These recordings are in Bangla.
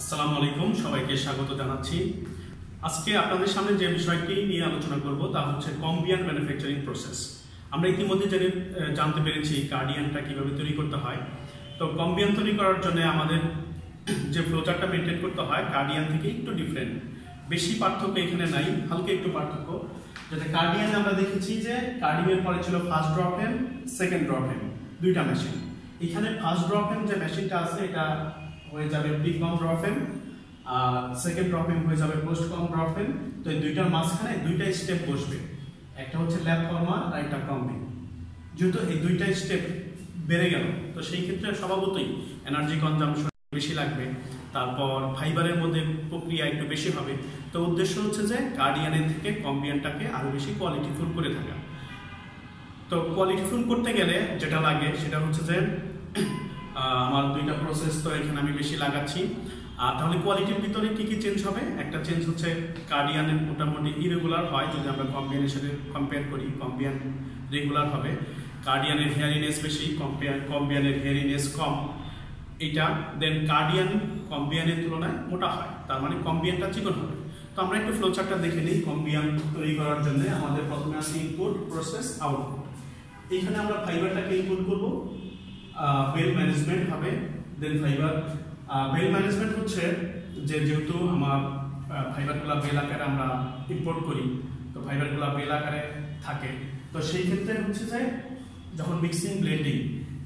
আসসালামু আলাইকুম, সবাইকে স্বাগত জানাচ্ছি। আজকে আপনাদের সামনে যে বিষয়টি নিয়ে আলোচনা করব তা হচ্ছে কম্বিয়ান ম্যানুফ্যাকচারিং প্রসেস। আমরা ইতিমধ্যে জানতে পেরেছি কার্ডিয়ানটা কিভাবে তৈরি করতে হয়। তো কম্বিয়ান তৈরি করার জন্য আমাদের যে ফ্লোচার্টটা মেনটেন করতে হয় কার্ডিয়ান থেকে একটু ডিফারেন্ট, বেশি পার্থক্য এখানে নাই, হালকা একটু পার্থক্য। যেটা কার্ডিয়ানে আমরা দেখেছি যে কার্ডিয়ানের পরে ছিল ফার্স্ট ড্রপ হেম, সেকেন্ড ড্রপ হেম, দুইটা মেশিন। এখানে ফার্স্ট ড্রপ হেম যে মেশিনটা আছে এটা হয়ে যাবে প্রি কম ড্রপ হেম, আর সেকেন্ড ড্রপ হেম হয়ে যাবে পোস্ট কম ড্রপ হেম। তো এই দুইটার মাঝখানে দুইটা স্টেপ বসবে, একটা হচ্ছে ল্যাব ফর্মার আর একটা কম্বিং। যেহেতু এই দুইটা স্টেপ বেড়ে গেল তো সেই ক্ষেত্রে স্বভাবতই এনার্জি কনজাম্পশন বেশি লাগবে, তারপর ফাইবারের মধ্যে প্রক্রিয়া একটু বেশি হবে। তো উদ্দেশ্য হচ্ছে যে কার্ডিয়ানের থেকে কম্বিয়ানটাকে আরো বেশি কোয়ালিটিফুল করে থাকা। তো কোয়ালিটিফুল করতে গেলে যেটা লাগে সেটা হচ্ছে যে আমার দুইটা প্রসেস তো এখানে আমি বেশি লাগাচ্ছি। আর তাহলে কোয়ালিটির ভিতরে কি কি চেঞ্জ হবে? একটা চেঞ্জ হচ্ছে কার্ডিয়ানের মোটামুটি ইরেগুলার হয়, যদি আমরা কম্বিয়ানের সাথে কম্পেয়ার করি কম্বিয়ান রেগুলার হবে। কার্ডিয়ানের হেয়ারিনেস বেশি, কম্বিয়ানের হেয়ারিনেস কম। এটা দেন কার্ডিয়ান কম্বিয়ানের তুলনায় মোটা হয়, তার মানে কম্বিয়ানটা চিকন হবে। তো আমরা একটু ফ্লোচার্টটা দেখে নিই। কম্বিয়ান তৈরি করার জন্য আমাদের প্রথমে আছে ইনপুট, প্রসেস, আউটপুট। এখানে আমরা ফাইবারটাকে ইনপুট করব, বেল ম্যানেজমেন্ট হবে, দেন ফাইবার। বেল ম্যানেজমেন্ট হচ্ছে যেহেতু আমার ফাইবারগুলো বেল আকারে আমরা ইম্পোর্ট করি, তো ফাইবারগুলো বেল আকারে থাকে, তো সেই ক্ষেত্রে হচ্ছে যে যখন মিক্সিং ব্লেন্ডিং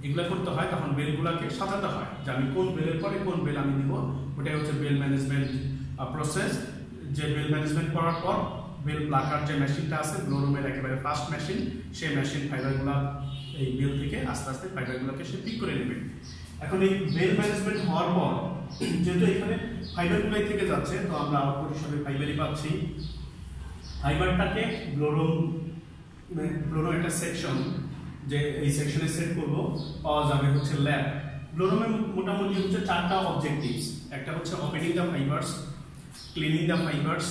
এগুলো করতে হয় তখন বেলগুলোকে সাজাতে হয়, যে আমি কোন বেলের পরে কোন বেল আমি দিব, ওটাই হচ্ছে বেল ম্যানেজমেন্ট প্রসেস। যে বেল ম্যানেজমেন্ট করার পর বেল প্লাকার যে মেশিনটা আছে ব্লোরুমের একেবারে ফার্স্ট মেশিন, সেই মেশিন ফাইবারগুলো এই বেল থেকে আস্তে আস্তে ফাইবারগুলোকে সে পিক করে নেবে। এখন এই বেল ম্যানেজমেন্ট হওয়ার পর যেহেতু এখানে ফাইবারগুলোই থেকে যাচ্ছে, তো আমরা আউটপুট হিসাবে ফাইবারই পাচ্ছি। ফাইবারটাকে ব্লোরুম একটা সেকশন, যে এই সেকশনে সেট করব, পাওয়া যাবে হচ্ছে ল্যাব। ব্লোরুমে মোটামুটি হচ্ছে চারটা অবজেক্টিভস। একটা হচ্ছে opening the fibres, cleaning the fibres,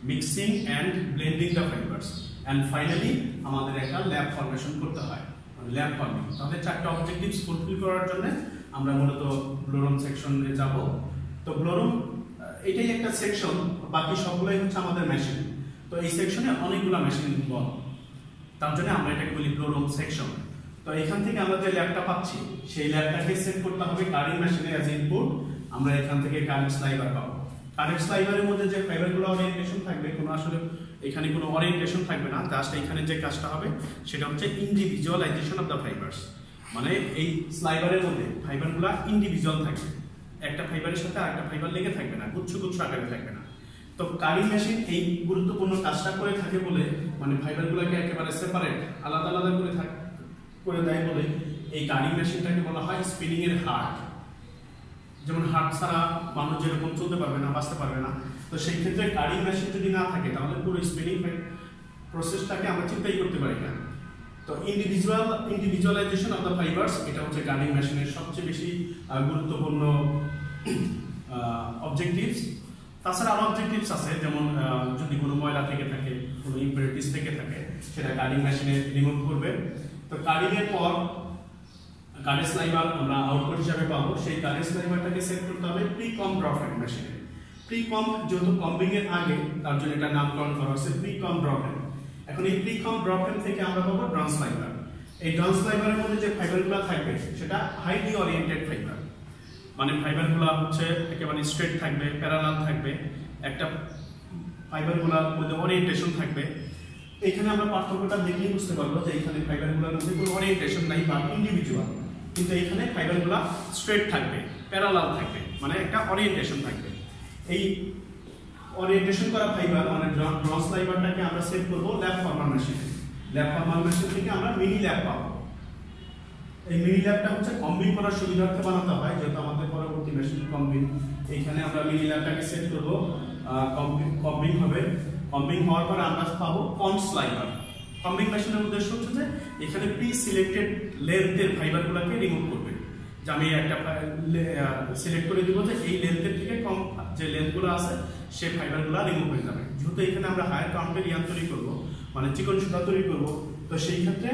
mixing and blending the fibres, and finally আমাদের একটা ল্যাব ফরমেশন করতে হয়, ল্যাব ফর্মিং। তাহলে চারটা অবজেক্টিভস ফুলফিল করার জন্য আমরা মূলত ব্লোরুম সেকশনে যাব। তো ব্লোরুম এটাই একটা সেকশন, বাকি সবগুলোই হচ্ছে আমাদের মেশিন। তো এই সেকশনে অনেকগুলো মেশিন ইনভলভ, তার জন্য আমরা এটাকে বলি ব্লোরুম সেকশন। তো এখান থেকে আমরা যে ল্যাবটা পাচ্ছি সেই ল্যাবটাকে সেট করতে হবে কারিং মেশিনে অ্যাজ ইনপুট। আমরা এখান থেকে কারেন্ট স্লাইভার পাবো। কারেন্ট স্লাইভারের মধ্যে যে ফাইবারগুলো ওরিয়েন্টেশন থাকবে, কোনো আসলে এখানে কোনো ওরিয়েন্টেশন থাকবে না, জাস্ট এখানে যে কাজটা হবে সেটা হচ্ছে ইন্ডিভিজুয়ালাইজেশন অফ দ্য ফাইবারস। মানে এই স্লাইভারের মধ্যে ফাইবারগুলো ইন্ডিভিজুয়াল থাকবে, একটা ফাইবারের সাথে আরেকটা ফাইবার লেগে থাকবে না, গুচ্ছ গুচ্ছ আকারে থাকবে না। তো কারিং মেশিন এই গুরুত্বপূর্ণ কাজটা করে থাকে বলে, মানে ফাইবারগুলোকে একেবারে সেপারেট আলাদা আলাদা করে দেয় বলে এই কারিং মেশিনটাকে বলা হয় স্পিনিং এর হার্ট। যেমন হার্ট ছাড়া মানুষ যেরকম চলতে পারবে না, বাঁচতে পারবে না, তো সেই ক্ষেত্রে কারিং মেশিন যদি না থাকে তাহলে পুরো স্পিনিং প্রসেসটাকে আমরা চিন্তাই করতে পারি না। তো ইন্ডিভিজুয়ালাইজেশন অফ দ্য ফাইবারস, এটা হচ্ছে কারিং মেশিনের সবচেয়ে বেশি গুরুত্বপূর্ণ অবজেক্টিভস। তাছাড়া আরো অবজেক্টিভস আছে, যেমন যদি কোনো ময়লা থেকে থাকে, কোনো impurities থেকে থাকে, সেটা কারিং মেশিনে রিমুভ করবে। তো কারিং এর পর কারেন্ট স্লাইভার আমরা আউটপুট হিসাবে পাবো। সেই কারেন্ট স্লাইভারটাকে সেট করতে হবে প্রি কম ড্রপ হেম মেশিনে। প্রি কম যেহেতু কম্বিং এর আগে, তার জন্য এটা নামকরণ করা হয়েছে প্রি কম ড্রপ হেম। এখন এই প্রি কম ড্রপ হেম থেকে আমরা পাবো ড্রাম স্লাইভার। এই ড্রাম স্লাইভারের মধ্যে যে ফাইবারগুলো থাকবে সেটা হাইলি ওরিয়েন্টেড ফাইবার, মানে ফাইবারগুলো হচ্ছে একেবারে স্ট্রেট থাকবে, প্যারালাল থাকবে, একটা ফাইবারগুলোর মধ্যে ওরিয়েন্টেশন থাকবে। এখানে আমরা পার্থক্যটা দেখলেই বুঝতে পারবো যে এখানে ফাইবারগুলোর মধ্যে কোনো ওরিয়েন্টেশন নাই বা ইন্ডিভিজুয়াল, কিন্তু এখানে ফাইবারগুলো স্ট্রেট থাকবে, প্যারালাল থাকবে, মানে একটা ওরিয়েন্টেশন থাকবে। এই ওরিয়েন্টেশন করা ফাইবার মানে ড্রাম স্লাইভারটাকে আমরা সেট করব ল্যাব ফর্মার মেশিনে। ল্যাব ফর্মার মেশিন থেকে আমরা মিনি ল্যাব পাবো। এই মিনি ল্যাবটা হচ্ছে কম্বিং করার সুবিধার্থে বানাতে হয়, যেহেতু আমাদের পরবর্তী মেশিন কম্বিং। এইখানে আমরা মিনি ল্যাবটাকে সেট করব, কম্বিং হবে। কম্বিং হওয়ার পর আমরা পাবো কম স্লাইভার। কম্বিং মেশিনের উদ্দেশ্য হচ্ছে যে এখানে প্রি সিলেক্টেড লেন্থের ফাইবারগুলোকে রিমুভ করবে। যে আমি একটা সিলেক্ট করে দিব যে এই লেন্থের থেকে কম যে লেন্থগুলো আছে সেই ফাইবারগুলো রিমুভ হয়ে যাবে। যেহেতু এখানে আমরা হায়ার কাউন্টের ইয়ান তৈরি করবো, মানে চিকন সুতা তৈরি করবো, তো সেই ক্ষেত্রে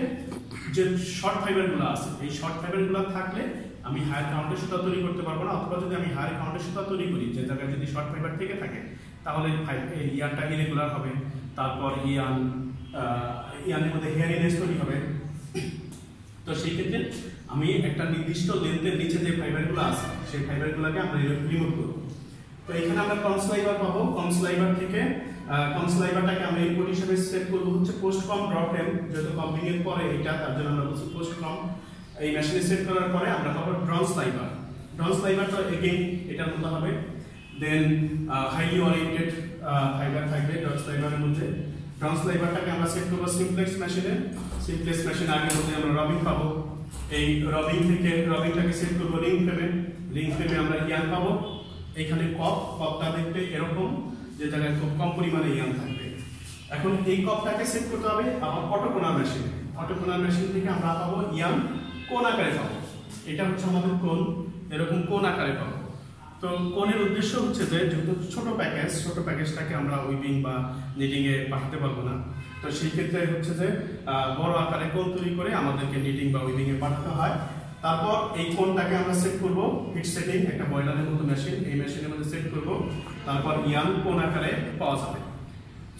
যে শর্ট ফাইবারগুলো আছে এই শর্ট ফাইবারগুলো থাকলে আমি হায়ার কাউন্টের সুতা তৈরি করতে পারবো না, অথবা যদি আমি হায়ার কাউন্টের সুতা তৈরি করি যে জায়গায় যদি শর্ট ফাইবার থেকে থাকে তাহলে ইয়ানটা ইরেগুলার হবে, তারপর ইয়ানের মধ্যে হেয়ারিনেস তৈরি হবে। তো সেই ক্ষেত্রে আমি একটা নির্দিষ্ট লেন্থের নিচে যে ফাইবারগুলো আছে সেই ফাইবারগুলোকে আমরা রিমুভ করব। তো এখানে আমরা কনস্লাইভার পাবো, কনস্লাইভার থেকে কনস্লাইভারটাকে আমরা ইনপুট হিসেবে সেট করব হচ্ছে পোস্ট কম ড্রপ ফ্রেম, যেহেতু কম্বিং এর পরে এটা, তার জন্য আমরা বলছি পোস্ট কম। এই মেশিনে সেট করার পরে আমরা পাবো ড্রন স্লাইভার। ড্রন স্লাইভারটা এগেইন এটার মতো হবে। দেন হাইলি ওরিয়েন্টেড ফাইবার থাকবে ড্রন স্লাইভারের মধ্যে। ড্রন স্লাইভারটাকে আমরা সেট করব সিমপ্লেক্স মেশিনে। সিমপ্লেক্স মেশিন আগের মধ্যে আমরা রবিং পাবো। এই রবিং থেকে রবিংটাকে সেট করব রিং ফ্রেমে। রিং ফ্রেমে আমরা ইয়ান পাবো। এখানে কপটা দেখতে এরকম, যে জায়গায় খুব কম পরিমাণে ইয়ান থাকবে। এখন এই কপটাকে সেট করতে হবে আবার অটোকোনার মেশিনে। অটোকোনার মেশিন থেকে আমরা পাবো ইয়ান কোন আকারে পাবো। এটা হচ্ছে আমাদের কোন, এরকম কোন আকারে পাবো। তো কোনের উদ্দেশ্য হচ্ছে যে যেহেতু ছোট প্যাকেজটাকে আমরা উইভিং বা নিটিং এ পাঠাতে পারবো না, তো সেই ক্ষেত্রে হচ্ছে যে বড় আকারে কোন তৈরি করে আমাদেরকে নিটিং বা উইভিং এ পাঠাতে হয়। তারপর এই কোনটাকে আমরা সেট করব হিট সেটিং, একটা বয়লারের মতো মেশিন, এই মেশিনের মধ্যে সেট করব, তারপর ইয়ান কোন আকারে পাওয়া যাবে।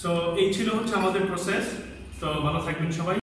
তো এই ছিল হচ্ছে আমাদের প্রসেস। তো ভালো থাকবেন সবাই।